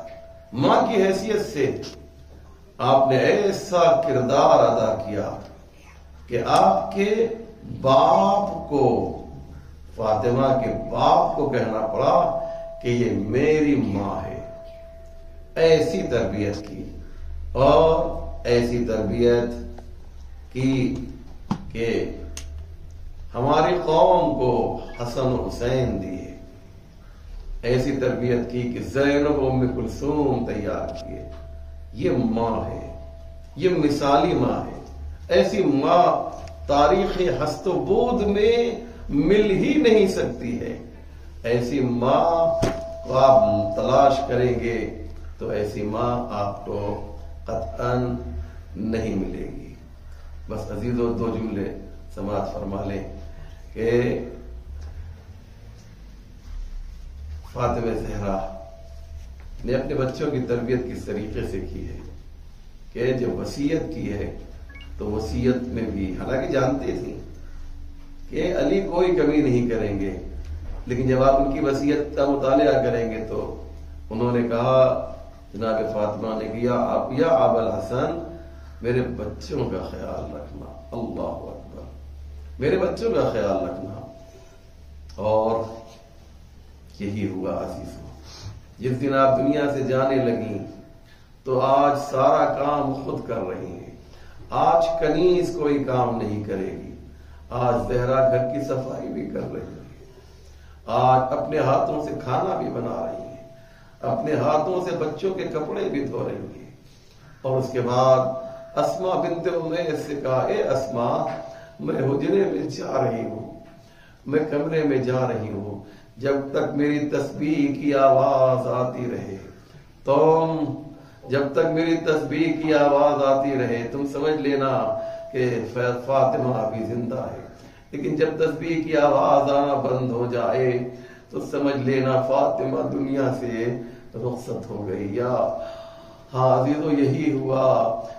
ماں کی حیثیت سے آپ نے ایسا کردار ادا کیا کہ آپ کے باپ کو, فاطمہ کے باپ کو کہنا پڑا کہ یہ میری ماں ہے. ایسی تربیت کی, اور ایسی تربیت کی کہ ہماری قوم کو حسن و حسین دیے, ایسی تربیت کی کہ زینب و ام کلثوم تیار کیے. یہ ماں ہے, یہ مثالی ماں ہے. ایسی ماں تاریخ ہست و بود میں مل ہی نہیں سکتی ہے. ایسی ماں کو آپ تلاش کریں گے تو ایسی ماں آپ کو قطعاً نہیں ملے گی. بس عزیزو, دو جملے سماعت فرما لیں کہ فاطمہ زہرا نے اپنے بچوں کی تربیت کس طریقے سے کی ہے کہ جب وصیت کی ہے تو وصیت میں بھی حالانکہ جانتے تھے کہ علی کوئی کمی نہیں کریں گے, لیکن جب آپ ان کی وصیت کا مطالعہ کریں گے تو انہوں نے کہا, جناب فاطمہ نے کیا, آپ یا ابا الحسن میرے بچوں کا خیال رکھنا. اللہ اکبر, میرے بچوں کا خیال رکھنا. اور یہی ہوا عزیزوں. جس دن آپ دنیا سے جانے لگیں تو آج سارا کام خود کر رہی ہیں. آج کنیز کوئی کام نہیں کرے گی, آج زہرا گھر کی صفائی بھی کر رہی ہے, آج اپنے ہاتھوں سے کھانا بھی بنا رہی ہیں، اپنے ہاتھوں سے بچوں کے کپڑے بھی دھو رہی ہیں۔ اور اس کے بعد اسما بنت امیس سے کہا، اے اسما، میں حجرے میں جا رہی ہوں، میں کمرے میں جا رہی ہوں، جب تک میری تسبیح کی آواز آتی رہے، جب تک میری تسبیح کی آواز آتی رہے تم سمجھ لینا کہ فاطمہ ابھی زندہ ہے، لیکن جب تسبیح کی آواز آنا بند ہو جائے تو سمجھ لینا فاطمہ دنیا سے رخصت ہو گئی۔ یا ہاں عزیزو، یہی ہوا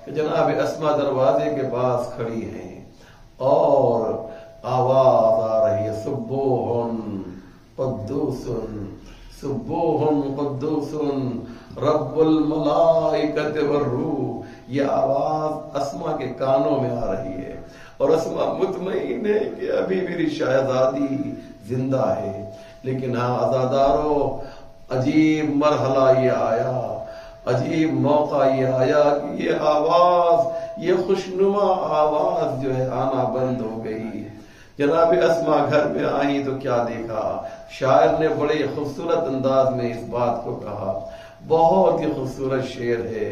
کہ جناب اسما دروازے کے پاس کھڑی ہیں اور آواز آ رہی ہے، سبوحن قدوسن سبوحن قدوسن رب الملائکۃ والروح۔ یہ آواز اسما کے کانوں میں آ رہی ہے اور اسما مطمئن ہے کہ ابھی میری شہزادی زندہ ہے، لیکن ہاں عزادارو، عجیب مرحلہ یہ آیا، عجیب موقع یہ آیا کہ یہ آواز، یہ خوشنما آواز جو ہے آنا بند ہو گئی۔ جناب اسما گھر میں آئی تو کیا دیکھا؟ شاعر نے بڑے خوبصورت انداز میں اس بات کو کہا، بہت ہی خوبصورت شعر ہے۔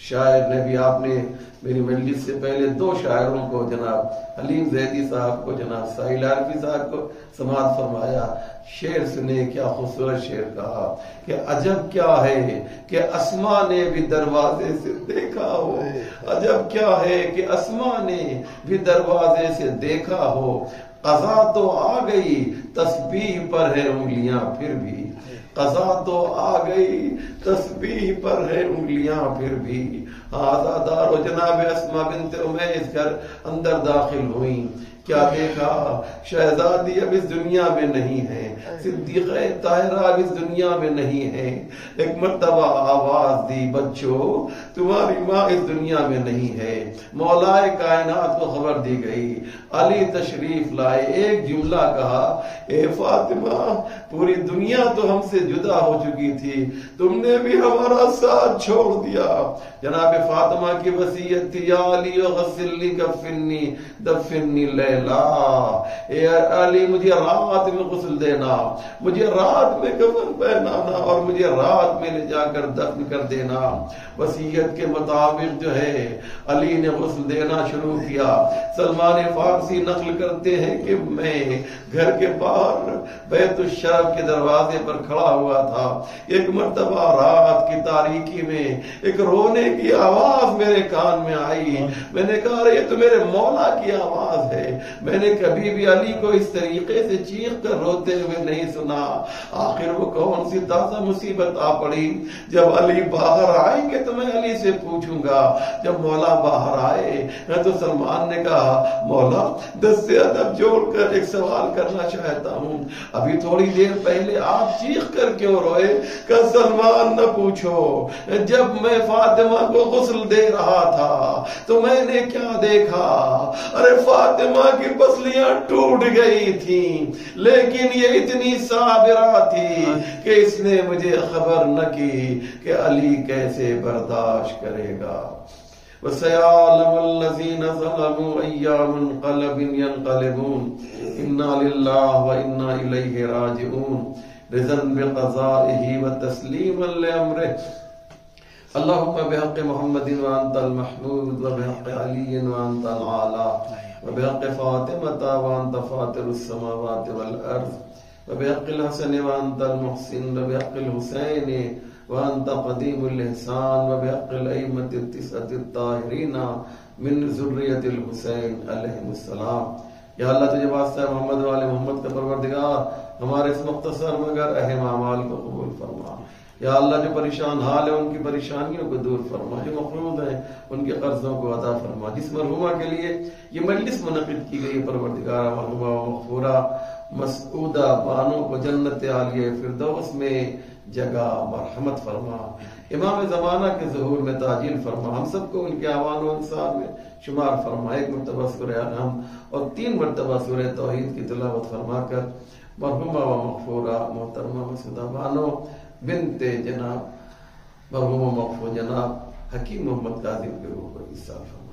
شاعر نے بھی، آپ نے میری مجلس سے پہلے دو شاعروں کو، جناب حلیم زیدی صاحب کو، جناب ساحل عارفی صاحب کو سماعت فرمایا، شعر سنے، کیا خوبصورت شعر کہا کہ عجب کیا ہے کہ اسما نے بھی دروازے سے دیکھا ہو، عجب کیا ہے کہ اسما نے بھی دروازے سے دیکھا ہو، قضا تو آ گئی تسبیح پر ہے انگلیاں پھر بھی، قضا تو آ گئی تسبیح پر ہے انگلیاں پھر بھی۔ آزادار و جناب اسما بنت امیس گھر اندر داخل ہوئیں، کیا دیکھا؟ شہزادی اب اس دنیا میں نہیں ہے، صدیقہ طاہرہ اب اس دنیا میں نہیں ہے۔ ایک مرتبہ آواز دی، بچوں تمہاری ماں اس دنیا میں نہیں ہے۔ مولا کائنات کو خبر دی گئی، علی تشریف لائے، ایک جملہ کہا، اے فاطمہ پوری دنیا تو ہم سے جدا ہو چکی تھی، تم نے بھی ہمارا ساتھ چھوڑ دیا۔ جناب فاطمہ کی وصیت تھی، یا علی غسلنی کفنی دفنی لیلا، اے علی مجھے رات میں غسل دینا، مجھے رات میں کفن پہنانا اور مجھے رات میں لے جا کر دفن کر دینا۔ وصیت کے مطابق جو ہے علی نے غسل دینا شروع کیا۔ سلمان فارسی نقل کرتے ہیں کہ میں گھر کے باہر بیت الشرف کے دروازے پر کھڑا ہوا تھا، ایک مرتبہ رات کی تاریکی میں ایک رونے کی آواز میرے کان میں آئی، میں نے کہا یہ تو میرے مولا کی آواز ہے، میں نے کبھی بھی علی کو اس طریقے سے چیخ کر روتے ہوئے نہیں سنا۔ آخر وہ کون سی تازہ مصیبت آ پڑی؟ جب علی باہر آئیں گے تو میں علی سے پوچھوں گا۔ جب مولا باہر آئے تو سلمان نے کہا، مولا دست سے ادب جوڑ کر ایک سوال کرنا چاہتا ہوں، ابھی تھوڑی دیر پہلے آپ چیخ کر کیوں روئے؟ کہ سلمان نہ پوچھو، جب میں فاطمہ کو غسل دے رہا تھا تو میں نے کیا دیکھا؟ ارے فاطمہ کی پسلیاں ٹوٹ گئی تھیں، لیکن یہ اتنی صابرہ تھی کہ اس نے مجھے خبر نہ کی کہ علی کیسے برداشت کرے گا۔ وَسَيَعْلَمُ الَّذِينَ ظَلَمُوا أَيَّ مُنْقَلَبٍ يَنْقَلِبُونَ إِنَّا لِلَّهِ وَإِنَّا إِلَيْهِ رَاجِعُونَ رِضًا بِقَضَائِهِ وَتَسْلِيمًا لِأَمْرِهِ اللهم بحق محمد وانت المحمود وبحق علی وانت العالی وبحق فاطمة وانت فاطر السماوات والارض وبحق الحسن وانت المحسن وبحق الحسین وانت قدیم الاحسان وبحق الائمة التسعة الطاہرین من ذریة الحسین علیہ السلام۔ یا اللہ تجھے واسطہ ہے محمد والے محمد کا پروردگار، ہمارے اس مختصر مگر اہم اعمال کو قبول فرما۔ یا اللہ جو پریشان حال ہے ان کی پریشانیوں کو دور فرما، جو مقروض ہیں ان کے قرضوں کو ادا فرما۔ جس مرحومہ کے لیے یہ مجلس منعقد کی گئی پروردگار مرحومہ مغفورہ مسعودہ بانو کو جنت عالیہ فردوس میں جگہ مرحمت فرما، امام زمانہ کے ظہور میں تعجیل فرما، ہم سب کو ان کے اعوان و انصار میں شمار فرما۔ ایک مرتبہ سورہ انعام اور 3 مرتبہ سورہ توحید کی تلاوت فرما کر مرحومہ و مغفورہ محترمہ مسعودہ بانو بنت جناب مرحوم مغفور جناب حکیم محمد کاظم کے روح کو عیسیٰ فرما۔